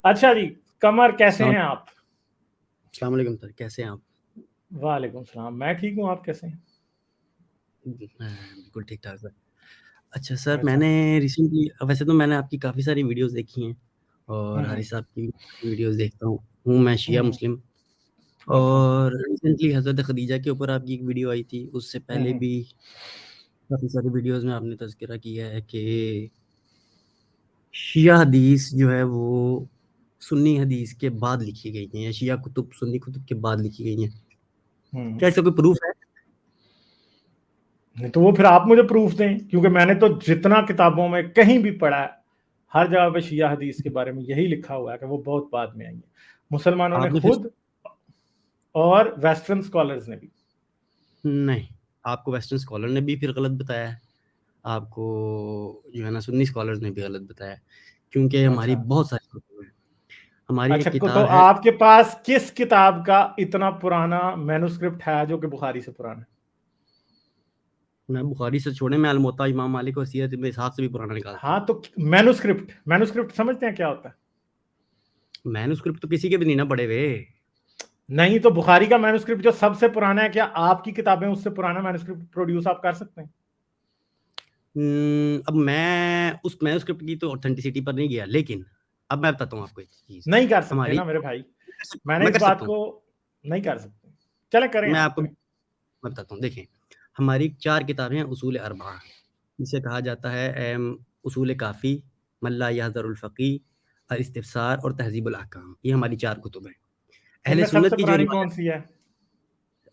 अच्छा जी, कमर कैसे अस्सलाम हैं आप? अस्सलाम वालेकुम सर, कैसे हैं आप? वालेकुम सलाम, मैं ठीक हूँ, आप कैसे हैं? बिल्कुल ठीक ठाक सर। अच्छा सर, अच्छा। मैंने रिसेंटली, वैसे तो मैंने आपकी काफ़ी सारी वीडियोस देखी हैं और हम्म हारिस साहब की वीडियोस देखता हूँ मैं शिया हम्म मुस्लिम। अच्छा। और रिसेंटली हज़रत खदीजा के ऊपर आपकी एक वीडियो आई थी, उससे पहले हम्म भी काफ़ी सारी वीडियोस में आपने तज़किरा किया है कि शिया हदीस जो है वो सुन्नी हदीस के बाद लिखी गई हैं, या शिया कुतुब सुन्नी कुतुब के बाद लिखी गई हैं। हम्म। क्या इसका कोई प्रूफ है? नहीं तो वो फिर आप मुझे प्रूफ दें, क्योंकि मैंने तो जितना किताबों में कहीं भी पढ़ा है, हर जगह पे शिया हदीस के बारे में यही लिखा हुआ है कि वो बहुत बाद में आई है, मुसलमानों ने आपने फिर खुद और वेस्टर्न स्कॉलर्स ने भी। नहीं, आपको वेस्टर्न स्कॉलर ने भी फिर गलत बताया है, आपको जो है ना सुन्नी स्कॉलर्स ने भी गलत बताया है, क्योंकि हमारी अच्छा। बहुत सारी किताबें हैं। हमारी अच्छा एक तो किताब है। आपके पास किस किताब का इतना पुराना मैन्युस्क्रिप्ट है जो कि बुखारी से पुराना है? मैं बुखारी से छोड़े, मैं अलमुत्ता इमाम मालिक और सीरत इब्न इसहाक से भी पुराना निकालता हाँ हूँ। तो मैन्युस्क्रिप्ट मैन्युस्क्रिप्ट समझते हैं क्या होता है? मैन्युस्क्रिप्ट तो किसी के भी नहीं ना पड़े हुए। नहीं तो बुखारी का मैन्युस्क्रिप्ट जो सबसे पुराना है, क्या आपकी किताबें उससे पुराना मैन्युस्क्रिप्ट प्रोड्यूस आप कर सकते हैं? अब मैं उस मैन्युस्क्रिप्ट की तो ऑथेंटिसिटी पर नहीं गया, लेकिन अब मैं बताता हूँ आपको एक चीज़। नहीं कर सकते हमारी ना मेरे भाई, मैं कर सकता हूँ, मैंने मैं इस कर बात सकता हूँ, को नहीं कर सकते। चले करें, मैं आप आपको करें। मैं बताता हूँ। देखें, हमारी 4 किताबें हैं उसूल अरबा, जिसे कहा जाता है उसूल काफ़ी, मल्ला यहज़रुल फ़क़ीह, अल इस्तिफ़सार और तहज़ीबुल अहकाम। ये हमारी 4 कुतुब हैं। अहले इनमें सुन्नत सबसे की जो पुरानी रिवायत कौन सी है?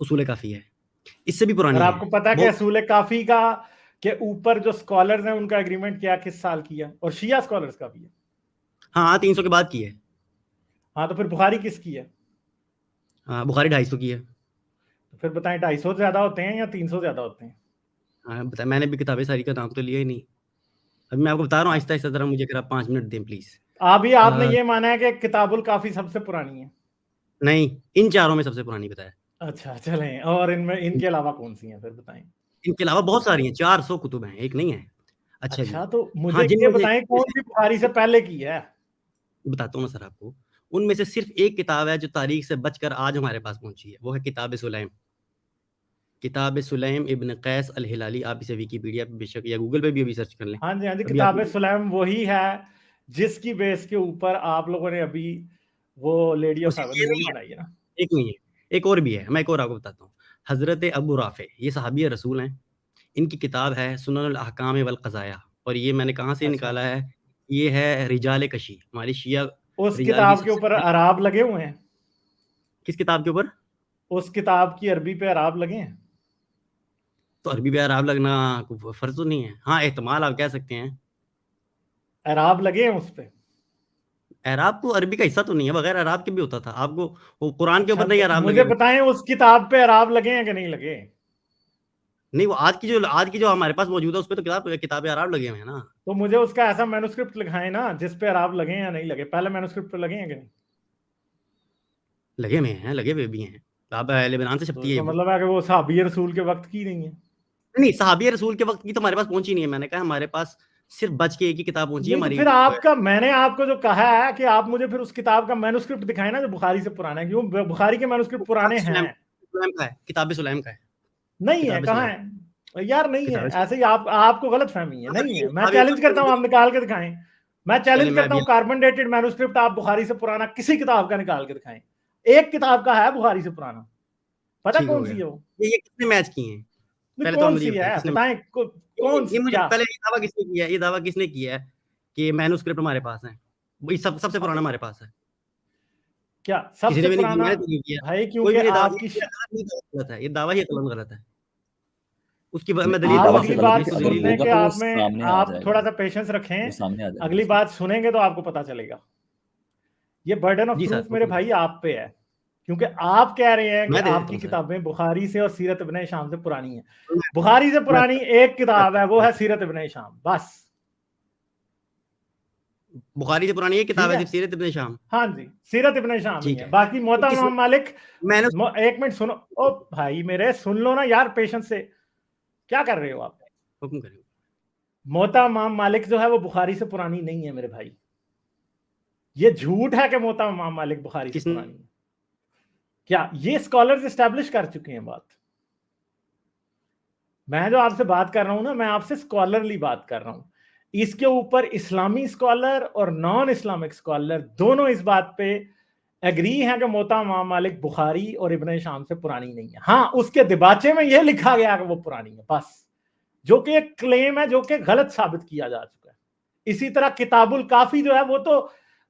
उसूल काफ़ी है, इससे भी और पुरानी है। आपको पता है कि बहुत असूल काफी का के ऊपर जो स्कॉलर्स हैं उनका एग्रीमेंट क्या किस साल किया, और शिया स्कॉलर्स का भी है। हाँ, 300 के बाद की है। हाँ तो फिर बुखारी किसकी है? हाँ, बुखारी 250 की है। तो फिर बताएं, 250 ज्यादा होते हैं या 300 ज्यादा होते हैं? हाँ, बताया मैंने भी, किताबें सारी का नाम तो लिया ही नहीं। अभी मैं आपको बता रहा हूँ हाँ, आहिस्ता-आहिस्ता, ज़रा मुझे अगर आप 5 मिनट दें प्लीज़। अभी आपने अ, ये माना है कि किताबुल काफी सबसे पुरानी है? नहीं, इन चारों में सबसे पुरानी बताया। अच्छा चलें, और इनमें इनके अलावा कौन सी हैं फिर बताएं? इनके अलावा बहुत सारी हैं, 400 कुतुब हैं, एक नहीं है। अच्छा अच्छा जी। तो हाँ, मुझे ये जिनमें से बताएं कौन सी बुखारी से पहले की है? बताता हूँ ना सर आपको। उनमें से सिर्फ़ एक किताब है जो तारीख से बचकर आज हमारे पास पहुँची है, वो है किताब सुलैम। किताब सुलैम इब्न कैस अल-हिलाली। आप इसे विकिपीडिया पे बेशक या गूगल पे भी अभी सर्च कर लें। हाँ जी, हाँ जी, अभी किताब आपको सुलैम वही है जिसकी बेस के ऊपर आप लोगों ने अभी वो लेडी ऑफ सिर्फ़ हेवन ये मूवी नहीं है, बनाई है ना? एक नहीं है, एक और भी है, मैं एक और आपको बताता हूँ। हज़रत अबू राफ़े, ये सहाबी रसूल हैं। इनकी किताब है सुनन अल अहकाम वल क़ज़ाया, और ये मैंने कहाँ से अच्छा, निकाला है, ये है रिजाल कशी, हमारी शिया उस रिजाल की किताब के सबसे ऊपर बड़ी। अराब लगे हुए हैं? किस किताब के ऊपर? उस किताब की अरबी पे अराब लगे हैं? तो अरबी पे अराब लगना कोई फ़र्ज़ तो नहीं है। हाँ, एहतमाल आप कह सकते हैं। अराब लगे हैं उस पे? एराब तो अरबी का हिस्सा तो नहीं है, बगैर एराब के भी होता था। आपको वो कुरान के अच्छा ऊपर नहीं तो एराब लगे मुझे हुए? बताएं उस किताब पे अराब लगे हैं कि नहीं लगे? नहीं, वो आज की जो हमारे पास मौजूद है, उस पे तो किताब एराब लगे हुए हैं ना। तो मुझे उसका ऐसा मैन्युस्क्रिप्ट लिखाएं ना जिस पे अराब लगे हैं या नहीं लगे, पहले मैन्युस्क्रिप्ट पे लगे हैं कि नहीं? लगे हुए भी हैं। आप लेबनान से तो छपती है इसका वो। मतलब है कि वो सहाबी रसूल के वक्त की नहीं है? नहीं, सहाबी रसूल के वक़्त की तो हमारे पास पहुँची नहीं है। मैंने कहा हमारे पास सिर्फ़ बच के एक ही किताब पहुँची है नहीं तो हमारी। फिर आपका, मैंने आपको जो कहा है कि आप मुझे फिर उस किताब का मैन्युस्क्रिप्ट दिखाएं ना जो बुखारी से पुराना है, क्यों बुखारी के मैन्युस्क्रिप्ट पुराने हैं? सुलैम का है, किताब सुलैम का है। नहीं है, किताब कहाँ सुलैम, है यार? नहीं है, किताब ऐसे ही आप आपको गलत फहमी है, नहीं है। मैं किताब चैलेंज करता हूं, आप निकाल के दिखाएं। मैं चलिए चैलेंज मैं करता अभी हूं, कार्बन डेटेड मैन्युस्क्रिप्ट आप बुखारी से पुराना किसी किताब का निकाल के दिखाएं। एक किताब का है बुखारी से पुराना, पता ठीक हो कौन गया। सी है वो? ये किसने मैच किए हैं? नहीं पहले तो आप कौन मुझे ये सी बताएँ है किसने, बताएं, कौन ये सी मुझे क्या? पहले ये दावा किसने किया है कि मैन्युस्क्रिप्ट हमारे पास है? वही सबसे पुराना हमारे पास है। क्या किसी ने सबसे भी नहीं किया, पुराना? मैंने तो नहीं किया। भाई कोई क्योंकि भी नहीं दावा, आपकी ये गलत नहीं, गलत है। ये दावा ही कलम गलत है। उसकी मैं ये दलील आप दूँ दावा अगली इसलिए आपको? गलत है बात दलील कि अगर सुनने होगा के तो वो आप में सामने आ आप जाएगा, थोड़ा सा पेशेंस वो रखें। सामने आ जाएगा अगली उसके। बात सुनेंगे तो आपको पता चलेगा। ये बर्डन ऑफ जी सर, प्रूफ मेरे हुक्म करें। भाई आप पे है, क्योंकि आप कह रहे हैं कि मैं दे देता आपकी हूँ सर। किताबें बुखारी से और सीरत इब्ने हिशाम से पुरानी हैं। बुखारी से पुरानी एक किताब है, वो है सीरत इब्ने हिशाम, बस। बुखारी से पुरानी एक किताब ठीक है है, सिर्फ, सीरत इब्न हिशाम। हाँ जी, सीरत इब्ने हिशाम ही ठीक है, है। बाकी तो मोहता किस इमाम मालिक। मैंने एक मिनट सुनो, ओ भाई मेरे, सुन लो ना यार पेशेंस से। क्या कर रहे हो आप? हुक्म करें। मोहता इमाम मालिक जो है वो बुखारी से पुरानी नहीं है मेरे भाई। ये झूठ है कि मोहता इमाम मालिक बुखारी से किसने? पुरानी है। क्या ये स्कॉलर्स एस्टैब्लिश कर चुके हैं बात? मैं जो आपसे बात कर रहा हूं ना, मैं आपसे स्कॉलरली बात कर रहा हूं। इसके ऊपर इस्लामी स्कॉलर और नॉन इस्लामिक स्कॉलर दोनों इस बात पे एग्री है कि मोहता इमाम मालिक बुखारी और इब्न शाम से पुरानी नहीं है। हाँ, उसके दिबाचे में यह लिखा गया कि वो पुरानी है बस, जो कि एक क्लेम है जो कि गलत साबित किया जा चुका है। इसी तरह किताबुल काफी जो है वो तो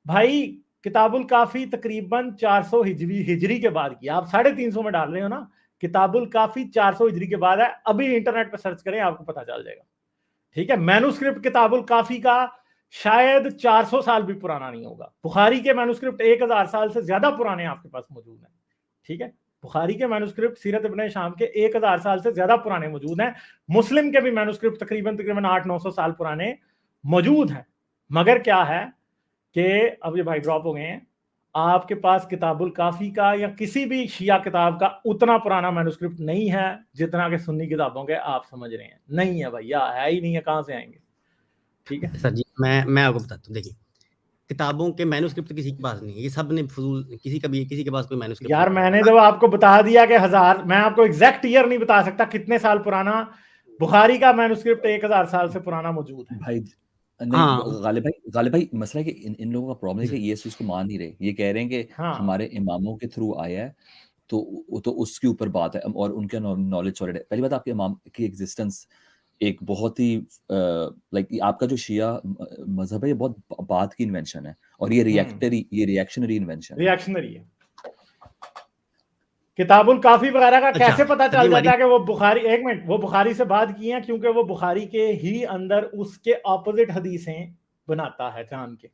भाई किताबुल काफी तकरीबन 400 हिजरी के बाद की, आप 350 में डाल रहे हो ना। किताबुल काफी 400 हिजरी के बाद है, अभी इंटरनेट पर सर्च करें आपको पता चल जाएगा। ठीक है, मैन्युस्क्रिप्ट किताबुल काफी का शायद 400 साल भी पुराना नहीं होगा। बुखारी के मैन्युस्क्रिप्ट 1000 साल से ज्यादा पुराने आपके पास मौजूद हैं। ठीक है, बुखारी के मैन्युस्क्रिप्ट सीरत इब्न शाम के 1000 साल से ज्यादा पुराने मौजूद हैं। मुस्लिम के भी मैन्युस्क्रिप्ट तकरीबन 800-900 साल पुराने मौजूद हैं। मगर क्या है कि अब ये भाई ड्रॉप हो गए हैं, आपके पास किताबुल काफी का या किसी भी शिया किताब का उतना पुराना मैन्युस्क्रिप्ट नहीं है जितना कि सुन्नी किताबों के आप समझ रहे हैं। नहीं है भैया, है ही नहीं है, कहां से आएंगे। ठीक है सर जी, मैं आपको बताता हूँ। देखिए, किताबों के मैन्युस्क्रिप्ट तो किसी के पास नहीं है, ये सब ने फजूल, किसी के पास कोई मैन्युस्क्रिप्ट यार नहीं है। मैंने जब आपको बता दिया कि 1000, मैं आपको एग्जैक्ट ईयर नहीं बता सकता कितने साल पुराना बुखारी का मैन्युस्क्रिप्ट 1000 साल से पुराना मौजूद है भाई नहीं, हाँ, गालिब भाई मसला है कि इन लोगों का प्रॉब्लम है कि ये इस चीज़ को मान नहीं रहे। ये कह रहे हैं कि हाँ हमारे इमामों के थ्रू आया है, तो उसके ऊपर बात है और उनका नॉलेज सॉलिड है। पहली बात, आपके इमाम की एग्जिस्टेंस एक बहुत ही लाइक आपका जो शिया मजहब है, ये बहुत बाद की इन्वेंशन है और ये रिएक्शनरी इन्वेंशन है। रिएक्शनरी है। किताबुल काफी वगैरह का कैसे पता चल जाता है कि वो बुखारी, एक मिनट, वो बुखारी से बात की है क्योंकि वो बुखारी के ही अंदर उसके ऑपोजिट हदीसें बनाता है जान के,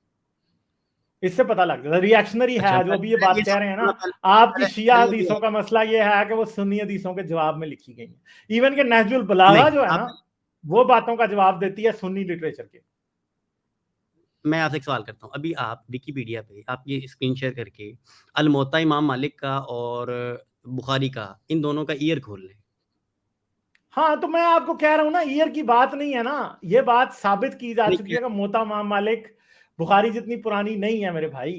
इससे पता लग जाता है। रिएक्शनरी है जो अभी ये बात कह रहे हैं ना। आपकी शिया हदीसों का मसला ये है कि वो सुन्नी हदीसों के जवाब में लिखी गई है। इवन के नहजुल बलागा जो है ना, वो बातों का जवाब देती है सुन्नी लिटरेचर के। मैं आपसे एक सवाल करता हूँ। अभी आप विकिपीडिया पे आप ये स्क्रीन शेयर करके अल मोता इमाम मालिक का और बुखारी का, इन दोनों का ईयर खोल लें। हाँ, तो मैं आपको कह रहा हूँ ना, ईयर की बात नहीं है ना, ये बात साबित की जा चुकी है कि मोता इमाम मालिक बुखारी जितनी पुरानी नहीं है मेरे भाई।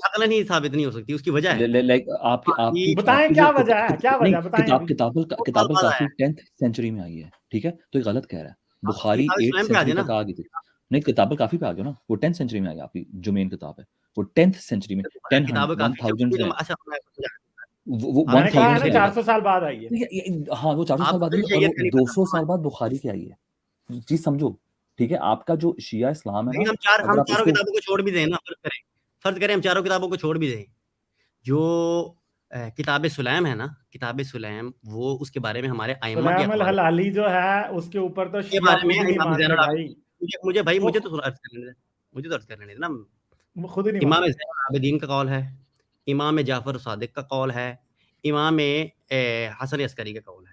अकलन ही साबित नहीं हो सकती, उसकी वजह है। लाइक आपकी बताएं क्या वजह है, क्या वजह बताएं। किताबुल काफी 10th सेंचुरी में आई है, ठीक है, तो ये गलत कह रहा है। बुखारी 8th सेंचुरी तक आ गई थी। नहीं, किताबुल काफी पे आ गया ना, वो 10th सेंचुरी में आई। आपकी जो मेन किताब है वो 10th सेंचुरी में, 400 साल बाद आई है। हाँ, वो 400 साल बाद आई और वो 200 साल बाद बुखारी की आई है। चीज समझो, ठीक है। आपका जो शिया इस्लाम है ना, हम चारों किताबों को छोड़ भी दें ना, फर्ज करें हम चारों किताबों को छोड़ भी दें, जो किताब सुलैम है ना, किताब सुलैम, वो उसके बारे में हमारे आइम्मा के सुलैम हलाली जो है उसके ऊपर तो शिया खुद ही नहीं मानते भाई। मुझे तो अर्ज करने देना। खुद ही नहीं इमाम आबिदीन का कौल है, इमाम जाफर सादिक का कौल है, इमाम हसन अस्करी का कौल है।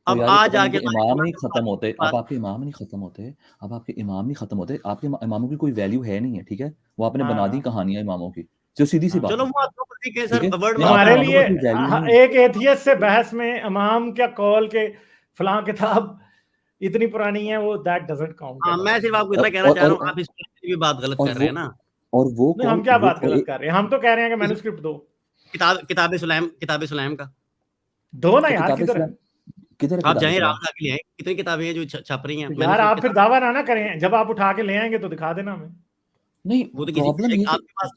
अब आज आगे इमाम नहीं खत्म होते, अब आपके इमाम नहीं खत्म होते, अब आपके इमाम नहीं खत्म होते, आपके इमामों की कोई वैल्यू है नहीं है, ठीक है। वो आपने बना दी कहानियां इमामों की, जो सीधी सी बात है। चलो वो आपको ठीक है सर, वर्ड हमारे लिए एक एथियस्ट से बहस में इमाम क्या कौल के फलां किताब इतनी पुरानी है, वो दैट डजंट काउंट। मैं सिर्फ आपको इतना कहना चाह रहा हूं, आप इस भी बात गलत कर रहे हैं ना। और वो हम क्या बात गलत कर रहे हैं, हम तो कह रहे हैं कि मैन्युस्क्रिप्ट दो, किताब सुलैम का दो ना यार। किधर आप जाएं रामदा के लिए, कितनी किताबें हैं जो छप रही हैं यार। आप फिर दावा ना करें, जब आप उठा के ले आएंगे तो दिखा देना हमें। नहीं, वो तो किसी आपके पास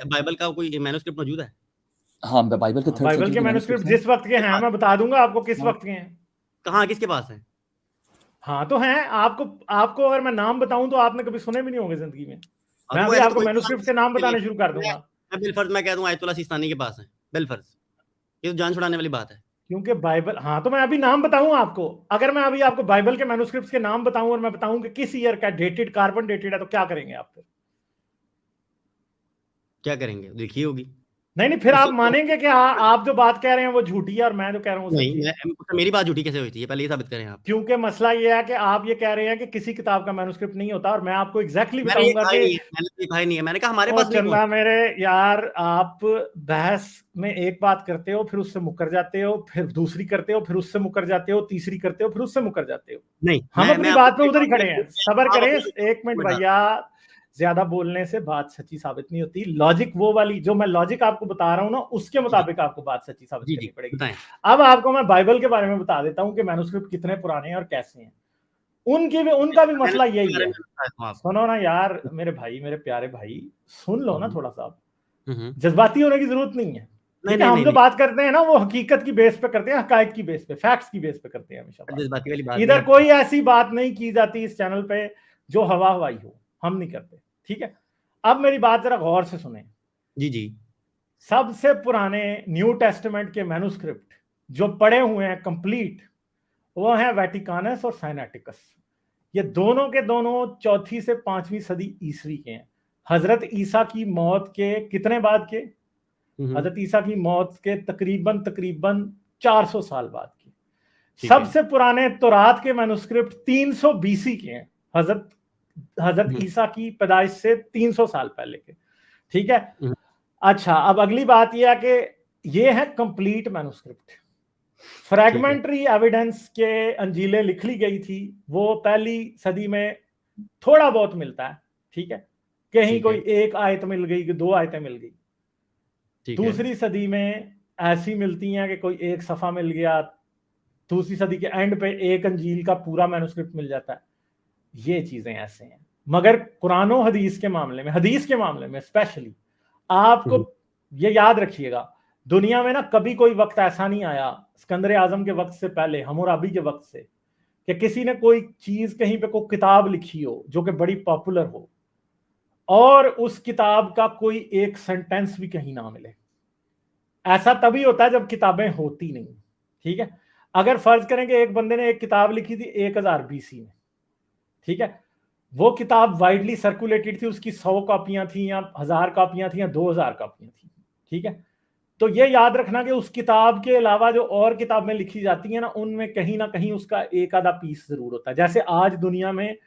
बाइबल का कोई मैन्युस्क्रिप्ट मौजूद है? हाँ, बाइबल के बाइबल के मैन्युस्क्रिप्ट जिस वक्त के हैं मैं बता दूंगा आपको किस वक्त के हैं। कहाँ, किसके पास है? हाँ तो हैं। आपको अगर मैं नाम बताऊं तो आपने कभी सुने भी नहीं होंगे जिंदगी में। मैं अभी आपको मैन्युस्क्रिप्ट के नाम बताने शुरू कर दूंगा। मैं कह दूं आयतुल्लाह सिस्तानी के पास है बिलफर्ज, ये तो जान छुड़ाने वाली बात है। क्योंकि बाइबल, हाँ तो मैं अभी नाम बताऊं आपको। अगर मैं अभी आपको बाइबल के मैन्युस्क्रिप्ट के नाम बताऊं और मैं बताऊं कि किस ईयर का डेटेड, कार्बन डेटेड है, तो क्या करेंगे आप? फिर क्या करेंगे, देखी होगी। नहीं, फिर आप मानेंगे कि हाँ, आप जो बात कह रहे हैं वो झूठी है और मैं जो कह रहा हूँ नहीं, मेरी बात झूठी कैसे हुई थी, पहले ये साबित करें आप। क्योंकि मसला ये है कि आप ये कह रहे हैं कि किसी किताब का मैन्युस्क्रिप्ट नहीं होता, और मैं आपको एग्जैक्टली बताऊंगा कि भाई नहीं है, मैंने कहा हमारे पास नहीं। चंदा मेरे यार, आप बहस में एक बात करते हो, फिर उससे मुकर जाते हो, फिर दूसरी करते हो, फिर उससे मुकर जाते हो, तीसरी करते हो, फिर उससे मुकर जाते हो। नहीं, हम अपनी बात पे उधर ही खड़े हैं। सब्र करें 1 मिनट भैया, ज्यादा बोलने से बात सच्ची साबित नहीं होती। लॉजिक वो वाली जो मैं लॉजिक आपको बता रहा हूँ ना, उसके मुताबिक आपको बात सच्ची साबित जी करनी जी पड़ेगी। बताएं। अब आपको मैं बाइबल के बारे में बता देता हूँ कि मैन्युस्क्रिप्ट कितने पुराने हैं और कैसे हैं। उनका भी मसला यही है। सुनो ना यार मेरे भाई, मेरे प्यारे भाई, सुन लो ना थोड़ा सा। जज्बाती होने की जरूरत नहीं है, ठीक है? हम जो बात करते हैं ना वो हकीकत की बेस पे करते हैं, हकायक की बेस पे, फैक्ट्स की बेस पे करते हैं हमेशा। जज्बाती वाली बात इधर कोई ऐसी बात नहीं की जाती इस चैनल पे जो हवा हवाई हो, हम नहीं करते, ठीक है? अब मेरी बात जरा गौर से सुने। जी जी। सबसे पुराने न्यू टेस्टामेंट के मैन्युस्क्रिप्ट जो पड़े हुए हैं कंप्लीट, वो है वेटिकानस और साइनेटिकस। ये दोनों के दोनों 4वीं से 5वीं सदी ईसवी के हैं। हजरत ईसा की मौत के कितने बाद के? हजरत ईसा की मौत के तकरीबन 400 साल बाद की। सबसे पुराने तौरात के मैन्युस्क्रिप्ट 300 बीसी के हैं, हजरत ईसा की पैदाइश से 300 साल पहले के, ठीक है? अच्छा, अब अगली बात यह है कि ये है कंप्लीट मैन्युस्क्रिप्ट। फ्रैगमेंटरी एविडेंस के अंजीलें लिख ली गई थी, वो पहली सदी में थोड़ा बहुत मिलता है, ठीक है? कहीं कोई एक आयत मिल गई कि 2 आयतें मिल गई। दूसरी सदी में ऐसी मिलती हैं कि कोई एक सफा मिल गया, दूसरी सदी के एंड पे एक अंजील का पूरा मैन्युस्क्रिप्ट मिल जाता है। ये चीजें ऐसे हैं। मगर कुरान और हदीस के मामले में स्पेशली आपको ये याद रखिएगा, दुनिया में ना कभी कोई वक्त ऐसा नहीं आया सिकंदर आजम के वक्त से पहले, हम्मुराबी के वक्त से, कि किसी ने कोई चीज कहीं पे कोई किताब लिखी हो जो कि बड़ी पॉपुलर हो और उस किताब का कोई एक सेंटेंस भी कहीं ना मिले। ऐसा तभी होता है जब किताबें होती नहीं, ठीक है? अगर फर्ज करें कि एक बंदे ने एक किताब लिखी थी 1000 बीसी में, ठीक है? वो किताब वाइडली सर्कुलेटेड थी, उसकी 100 कॉपियां थी या 1000 कॉपियां थी या 2000 कॉपियां थी, ठीक है? तो ये याद रखना कि उस किताब के अलावा जो और किताबें लिखी जाती हैं ना, उनमें कहीं ना कहीं उसका एक आधा पीस जरूर होता है। जैसे आज दुनिया में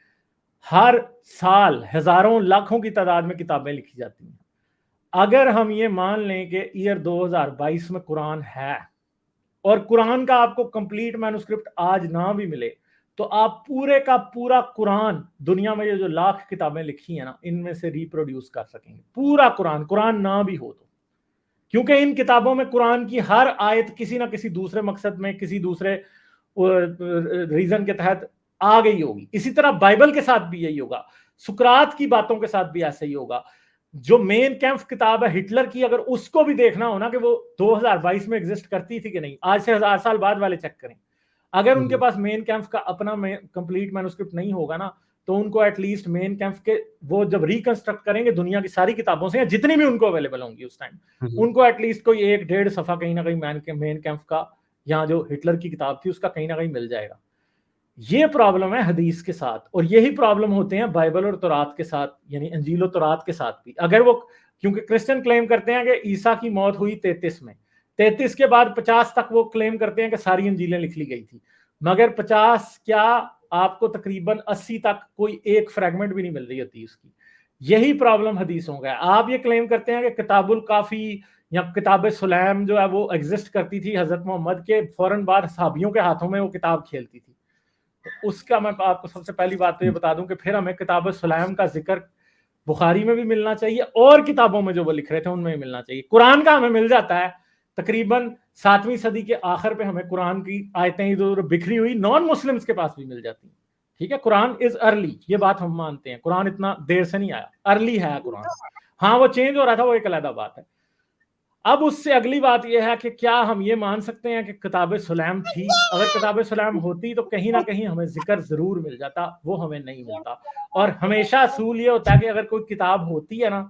हर साल हजारों लाखों की तादाद में किताबें लिखी जाती हैं। अगर हम ये मान लें कि ईयर 2022 में कुरान है और कुरान का आपको कंप्लीट मैन्युस्क्रिप्ट आज ना भी मिले, तो आप पूरे का पूरा कुरान, दुनिया में ये जो लाख किताबें लिखी हैं ना, इनमें से रिप्रोड्यूस कर सकेंगे पूरा कुरान ना भी हो तो। क्योंकि इन किताबों में कुरान की हर आयत किसी ना किसी दूसरे मकसद में, किसी दूसरे रीजन के तहत आ गई होगी। इसी तरह बाइबल के साथ भी यही होगा, सुकरात की बातों के साथ भी ऐसे ही होगा। जो मेन कैंप किताब है हिटलर की, अगर उसको भी देखना हो ना कि वो 2022 में एग्जिस्ट करती थी कि नहीं, आज से 1000 साल बाद वाले चेक करें। अगर उनके पास मेन कैंप का अपना कंप्लीट मैन्युस्क्रिप्ट नहीं होगा ना, तो उनको एटलीस्ट मेन कैंप के वो जब रिकंस्ट्रक्ट करेंगे दुनिया की सारी किताबों से, जितनी भी उनको अवेलेबल होंगी उस टाइम, उनको एटलीस्ट कोई 1-1.5 सफा कहीं ना कहीं मेन कैंप का, यहाँ जो हिटलर की किताब थी उसका कहीं ना कहीं मिल जाएगा। ये प्रॉब्लम है हदीस के साथ, और यही प्रॉब्लम होते हैं बाइबल और तौरात के साथ, यानी अंजील और तौरात के साथ भी। अगर वो, क्योंकि क्रिश्चियन क्लेम करते हैं कि ईसा की मौत हुई 33 में, 33 के बाद 50 तक वो क्लेम करते हैं कि सारी अंजीलें लिख ली गई थी, मगर 50 क्या, आपको तकरीबन 80 तक कोई एक फ्रेगमेंट भी नहीं मिल रही होती उसकी। यही प्रॉब्लम हदीसों का है। आप ये क्लेम करते हैं कि किताबुल काफी या किताब सुलैम जो है वो एग्जिस्ट करती थी, हजरत मोहम्मद के फौरन बाद सहाबियों के हाथों में वो किताब खेलती थी। तो उसका मैं आपको सबसे पहली बात तो ये बता दूं कि फिर हमें किताब सुलैम का जिक्र बुखारी में भी मिलना चाहिए और किताबों में जो वो लिख रहे थे उनमें भी मिलना चाहिए। कुरान का हमें मिल जाता है तकरीबन 7वीं सदी के आखिर पे, हमें कुरान की आयतें इधर बिखरी हुई नॉन मुस्लिम्स के पास भी मिल जाती हैं, ठीक है? कुरान इज अर्ली, ये बात हम मानते हैं, कुरान इतना देर से नहीं आया, अर्ली है कुरान। हाँ, वो चेंज हो रहा था, वो एक अलग बात है। अब उससे अगली बात यह है कि क्या हम ये मान सकते हैं कि किताब सुलैम थी? अगर किताब सुलैम होती तो कहीं ना कहीं हमें जिक्र जरूर मिल जाता, वो हमें नहीं मिलता। और हमेशा असूल ये होता है कि अगर कोई किताब होती है ना,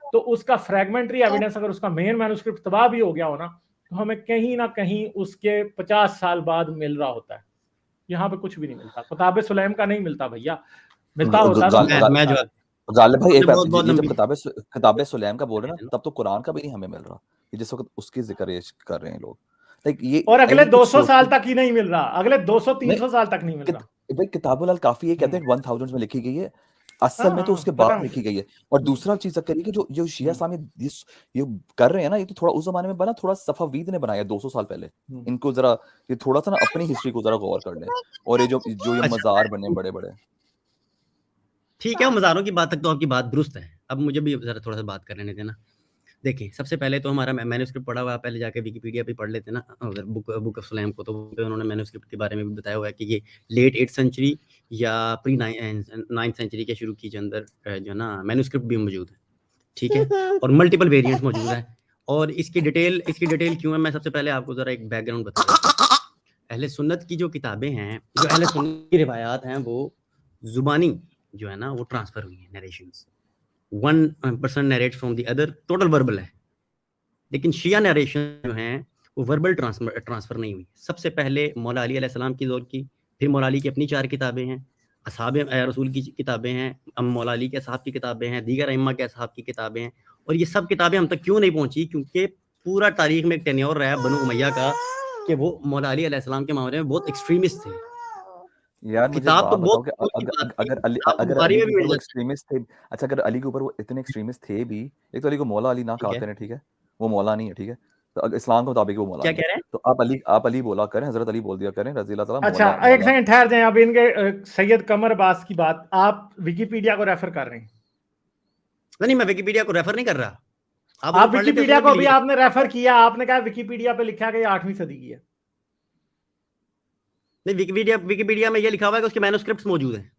तो उसका फ्रेगमेंटरी एविडेंस, अगर उसका मेन मैन्युस्क्रिप्ट तबाह भी हो गया हो ना, तो हमें कहीं ना कहीं उसके 50 साल बाद मिल रहा होता है। यहाँ पे कुछ भी नहीं मिलता, किताब सुलैम का नहीं मिलता भैया, मिलता होता तो गालिब भाई एक बात, ये जब किताब सुलैम का बोल रहे हैं ना, तब तो कुरान का भी नहीं हमें मिल रहा, ये जिस वक्त उसकी जिक्र कर रहे हैं लोग, लाइक ये, और अगले 200 साल तक ही नहीं मिल रहा, अगले 200-300 साल तक नहीं मिल रहा भाई। किताबुल अल काफी है, कहते हैं 1000 में लिखी गई है, असल में तो उसके बाद लिखी गई है। और दूसरा चीज करिए कि जो शिया सामी ये कर रहे हैं ना, ये तो थोड़ा उस जमाने में बना, थोड़ा सफावीद ने बनाया 200 साल पहले। इनको जरा ये थोड़ा सा ना अपनी हिस्ट्री को जरा गौर कर लें, और ये जो ये मजार बने बड़े बड़े, ठीक है, मज़ारों की बात तक तो आपकी बात दुरुस्त है। अब मुझे भी ज़रा थोड़ा-सा बात कर लेने देना। देखिए, सबसे पहले तो हमारा मैन्युस्क्रिप्ट पढ़ा हुआ है, पहले जाके विकिपीडिया पे पढ़ लेते हैं ना, अगर बुक ऑफ सुलैम को, तो उन्होंने मैन्युस्क्रिप्ट के बारे में भी बताया हुआ है कि ये लेट 8th सेंचुरी या प्री 9th सेंचुरी के शुरू की जो अंदर जो है ना मैन्युस्क्रिप्ट भी मौजूद है, ठीक है? और मल्टीपल वेरिएंट्स मौजूद हैं। और इसकी डिटेल क्यों है, मैं सबसे पहले आपको ज़रा एक बैकग्राउंड बता देता हूँ। अहले सुन्नत की जो किताबें हैं, जो अहले सुन्नत की रिवायात हैं, वो ज़ुबानी जो है ना वो ट्रांसफ़र हुई हैं, narrations. One person narrate from the other, total verbal है। लेकिन शिया नरेशन जो हैं वो वर्बल ट्रांसफ़र नहीं हुई। सबसे पहले मौला अली अलैहिस्सलाम की दौर की, फिर मौला अली की अपनी 4 किताबें हैं, असहाब रसूल की किताबें हैं, मौला अली के असहाब की किताबें हैं, दीगर अइम्मा के असहाब की किताबें हैं। और ये सब किताबें हम तक क्यों नहीं पहुँची? क्योंकि पूरा तारीख में एक टेन्योर रहा है बनु उमैया का कि वो मौला अली अलैहिस्सलाम के मामले में बहुत एक्सट्रीमिस्ट थे। यार मुझे किताब तो बात बताओ बहुत कि दूर की बात थी, अगर किताब तो अगर बुखारी अली में के भी ऊपर मिल वो जाती एक्सट्रीमिस्ट थे, अच्छा अगर अली के ऊपर वो इतने एक्सट्रीमिस्ट थे भी, एक तो अली को मौला अली ना ठीक कहा है। करें, ठीक है? वो मौला नहीं है, ठीक है? तो इस्लाम के मुताबिक वो मौला क्या नहीं कह है। रहे हैं? तो आप अली बोला करें, हज़रत अली बोल दिया करें, रज़ी अल्लाह ताला अच्छा, मौला एक मौला। सेकंड ठहर जाएं। अब इनके सैयद कमर अब्बास की बात, आप विकिपीडिया को रेफर कर रहे हैं? नहीं, मैं विकिपीडिया को रेफर नहीं कर रहा। आप आप उसे पढ़ लेते, विकिपीडिया उसमें को भी अभी लिखा आपने रेफर किया, आपने कहा विकिपीडिया पे लिखा कि 8वीं सदी की है। नहीं, विकिपीडिया में ये लिखा हुआ है कि उसके मैन्युस्क्रिप्ट्स मौजूद हैं।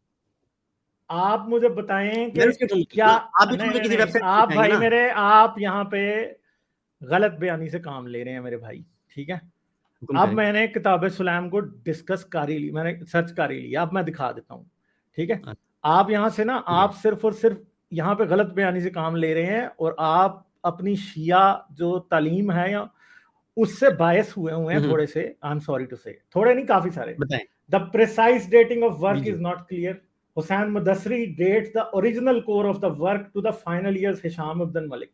आप मुझे बताएं कि मैन्युस्क्रिप्ट्स मौजूद क्या, हैं। आप भी तो नहीं मुझे नहीं किसी नहीं, वेबसाइट पे आप दिखाएंगे भाई ना। मेरे, आप यहाँ पे गलत बयानी से काम ले रहे हैं मेरे भाई, ठीक है? हुक्म अब करें। मैंने किताब सुलैम को डिस्कस कर ही ली, मैंने सर्च कर ही लिया, अब मैं दिखा देता हूँ, ठीक है? आप यहाँ से ना, ठीक है। आप सिर्फ और सिर्फ यहाँ पे गलत बयानी से काम ले रहे हैं, और आप अपनी शिया जो तालीम है या उससे बायस हुए हैं थोड़े से। आई एम सॉरी टू से, थोड़े नहीं काफी सारे। बताएं। The precise dating of work G is not clear. Hussain Mudassari dates the original core of the work to the final years Hisham ibn Malik.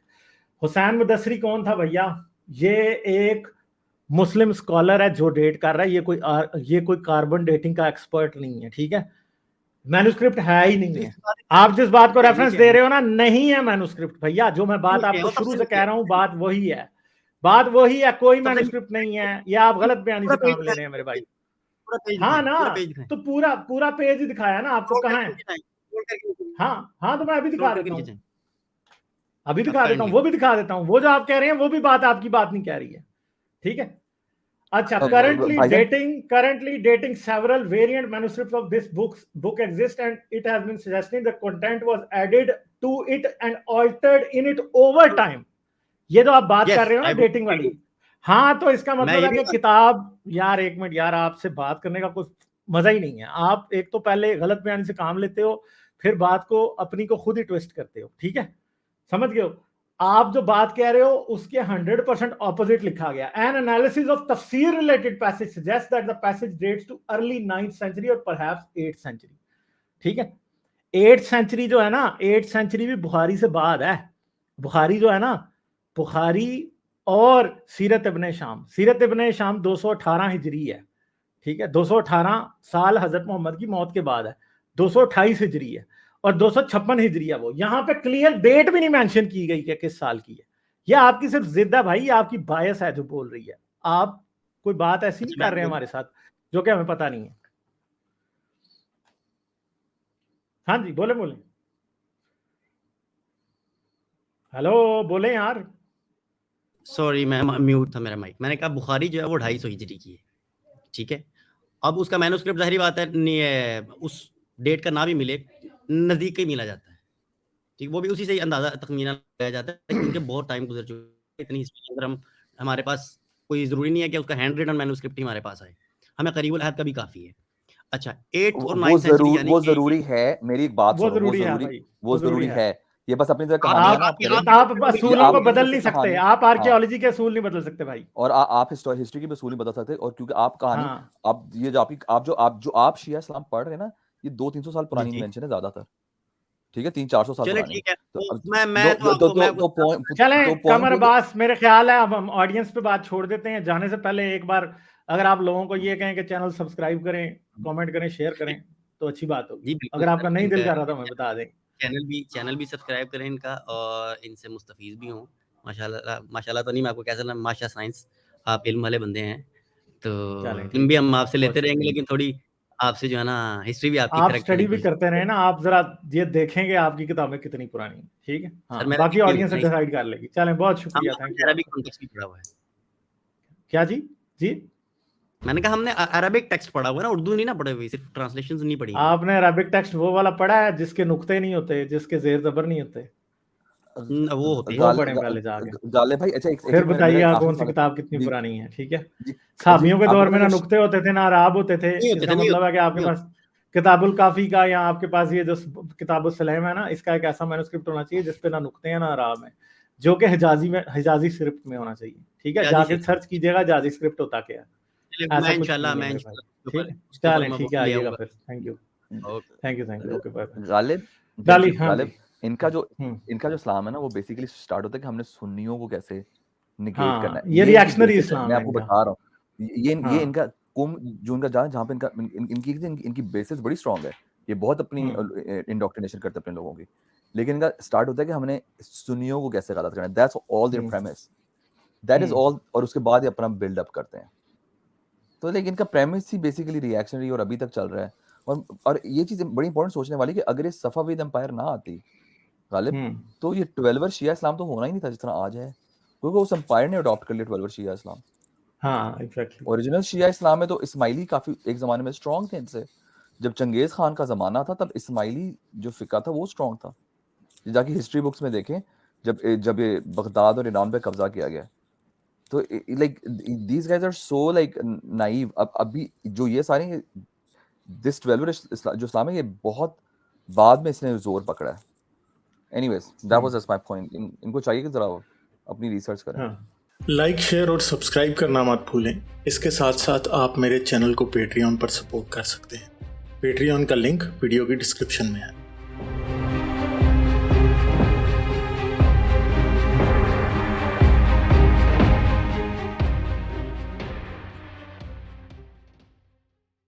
Hussain Mudassari कौन था भैया? ये एक मुस्लिम स्कॉलर है जो डेट कर रहा है, ये कोई कार्बन डेटिंग का एक्सपर्ट नहीं है, ठीक है? मैन्युस्क्रिप्ट है ही नहीं है। आप जिस बात को रेफरेंस दे रहे हो ना, नहीं है मैन्युस्क्रिप्ट भैया। जो मैं बात आपको शुरू से कह रहा हूं, बात वही है, कोई मैन्युस्क्रिप्ट नहीं है। ये आप गलत बयानी से काम ले रहे हैं मेरे भाई। हाँ ना, तो पूरा पेज ही दिखाया ना आपको, कहाँ है? हाँ, तो मैं अभी दिखा देता हूँ, वो भी दिखा देता हूँ। वो जो आप कह रहे हैं वो भी बात आपकी बात नहीं कह रही है, ठीक है? अच्छा, currently dating several variant manuscripts of this book exist, and it has been suggested the content was added to it and altered in it over time. ये जो आप बात कर रहे हो ना डेटिंग वाली, हाँ, तो इसका मतलब है कि किताब, यार एक मिनट यार, आपसे बात करने का कुछ मजा ही नहीं है। आप एक तो पहले गलत बयान से काम लेते हो, फिर बात को अपनी को खुद ही ट्विस्ट करते हो, ठीक है? समझ गए हो? आप जो बात कह रहे हो उसके 100% ऑपोजिट लिखा गया। एन एनालिसिस ऑफ तफसीर related passage suggest that the passage dates to early 9th century और परहैप्स 8th सेंचुरी, ठीक है? 8th सेंचुरी जो है ना, 8th सेंचुरी भी बुखारी से बाद है। बुखारी जो है ना, बुखारी और सीरत इब्ने शाम 218 हिजरी है, ठीक है? 218 साल हजरत मोहम्मद की मौत के बाद है, 228 हिजरी है, और 256 हिजरी है। वो यहाँ पे क्लियर डेट भी नहीं मेंशन की गई कि किस साल की है। ये आपकी सिर्फ जिद है भाई, आपकी बायस है जो बोल रही है। आप कोई बात ऐसी नहीं कर रहे हैं हमारे साथ जो कि हमें पता नहीं है। हाँ जी, बोले हेलो, बोले यार। सॉरी, मैं म्यूट था मेरा माइक। मैंने कहा बुखारी जो है वो 250 हिजरी की है, ठीक है? अब उसका मैन्युस्क्रिप्ट जाहिर बात है नहीं है, उस डेट का ना भी मिले, नजदीक ही मिला जाता है, ठीक? वो भी उसी से ही अंदाजा तखमीना लगाया जाता है क्योंकि बहुत टाइम गुजर चुका है। इतनी हिस्ट्री अंदर हमारे पास कोई जरूरी नहीं है कि उसका हैंड रिटन मैन्युस्क्रिप्ट ही हमारे पास आए, हमें करीबुल अहद का भी काफी है। अच्छा, 8th और 9th सेंचुरी यानी वो जरूरी है। मेरी एक बात सुनो, वो जरूरी है। ये बस अपनी तरह कहानी है ना, आप असूलों को बदल नहीं सकते, आप आर्कियोलॉजी के असूल नहीं बदल सकते भाई, और आप हिस्ट्री की भी असूल नहीं बदल सकते। और क्योंकि आप कहानी, आप ये जो आप शिया इस्लाम पढ़ रहे हैं ना, ये 200-300 साल पुरानी इन्वेंशन है ज्यादातर, ठीक है? 300-400 साल पुरानी। ठीक है, चलें कमर अब्बास, मेरे ख्याल है अब हम ऑडियंस पे बात छोड़ देते हैं। जाने से पहले एक बार अगर आप लोगों को ये कहें कि चैनल सब्सक्राइब करें, कमेंट करें, शेयर करें तो अच्छी बात होगी। अगर आपका नहीं दिल कर रहा तो हमें बता दें। चैनल भी सब्सक्राइब करें इनका, और इनसे मुस्तफीज भी हों। माशाल्लाह तो नहीं, मैं आपको कैसा ना, माशा साइंस, आप इल्म वाले बंदे हैं, तो इल्म भी हम आपसे लेते रहेंगे, लेकिन थोड़ी आपसे जो है ना हिस्ट्री भी आपकी आप करेक्ट स्टडी होनी भी चाहिए। करते रहे ना, आप जरा ये देखेंगे आपकी किताबें कितनी पुरानी हैं, ठीक है। सर हाँ, मैंने बाकी देखी ऑडियंस हुई है। डिसाइड कर लेगी। चलें, बहुत शुक्रिया, थैंक हमने यू अरबिक आपका। कॉन्टेक्स्ट भी पढ़ा हुआ है। क्या जी? जी, मैंने कहा हमने अरबिक टेक्स्ट पढ़ा हुआ है ना, उर्दू नहीं ना पढ़ी हुई, सिर्फ ट्रांसलेशंस नहीं पढ़ी हुई। आपने अरबिक टेक्स्ट वो वाला पढ़ा है जिसके नुक्ते नहीं होते, जिसके जेर जबर नहीं होते? वो होती है। वो पढ़ें पहले जाके, गालिब भाई, अच्छा एक फिर मेरा बताइए आप आखिरी कौन सी सवाल है। किताब कितनी जी पुरानी है, ठीक है। जी साहबियों के दौर आपने में ना जो नुक्ते होते थे ना अराब होते थे। नहीं होते इसका थे, नहीं मतलब है कि आपके नहीं पास किताबुल काफी का या आपके पास ये जो किताबुल सलेम है ना, इसका एक ऐसा मैन्युस्क्रिप्ट होना चाहिए जिसपे ना नुक्ते हैं ना अराब है, जो कि हिजाजी स्क्रिप्ट में होना चाहिए, ठीक है। हिजाजी जाके से। सर्च कीजिएगा हिजाजी स्क्रिप्ट होता क्या है, चलिए, ऐसा कुछ नहीं है मैं मेरे भाई, इंशाल्लाह ठीक है। उसके ऊपर चलें, मैं ठीक बुक है, ले आइएगा आऊंगा। फिर। Thank you, okay. Thank you, okay, bye bye. Ghalib Ghalib, हाँ गालिब, जी। इनका जो हम्म, इस्लाम है ना, वो बेसिकली स्टार्ट होता है कि हमने सुन्नियों को कैसे निगेट करना हाँ, है। ये ये इनकी रिएक्शनरी बेसिस है, इस्लाम मैं है आपको इनका। बता रहा हूँ। ये हाँ, इनका कुम जो इनका जहाँ पे इनकी बेसिस बड़ी स्ट्रांग है। ये बहुत अपनी इंडोक्ट्रिनेशन करते हैं अपने लोगों की, लेकिन इनका स्टार्ट होता है कि हमने सुन्नियों को कैसे गलत करना है। That's all their premise, that is all. और उसके बाद ये अपना बिल्डअप करते हैं। तो लेकिन इनका प्रेमिस ही बेसिकली रिएक्शनरी और अभी तक चल रहा है। और ये चीज़ बड़ी इंपॉर्टेंट सोचने वाली कि अगर ये सफाविद एम्पायर ना आती गालिब, तो ये 12वीं शिया इस्लाम तो होना ही नहीं था जितना आज है, क्योंकि उस एम्पायर ने अडॉप्ट कर लिया 12वीं शिया इस्लाम। हाँ, एग्जैक्टली। ओरिजिनल शिया इस्लाम में तो इस्माइली काफी एक जमाने में स्ट्रॉन्ग थे इनसे। जब चंगेज खान का जमाना था तब इस्माइली जो फिका था वो स्ट्रॉन्ग था। जाके हिस्ट्री बुक्स में देखें, जब ये बगदाद और ईरान पे कब्जा किया गया, तो like these guys are so like naive. अब अभी जो ये सारे दिस 12वीं जो इस्लाम है, ये बहुत बाद में इसने जोर पकड़ा है। Anyways, that was just my point. इनको चाहिए कि जरा अपनी रिसर्च करें। हाँ, लाइक, शेयर और सब्सक्राइब करना मत भूलें। इसके साथ साथ आप मेरे चैनल को पेट्रियन पर सपोर्ट कर सकते हैं। पेट्रियन का लिंक वीडियो की डिस्क्रिप्शन में है।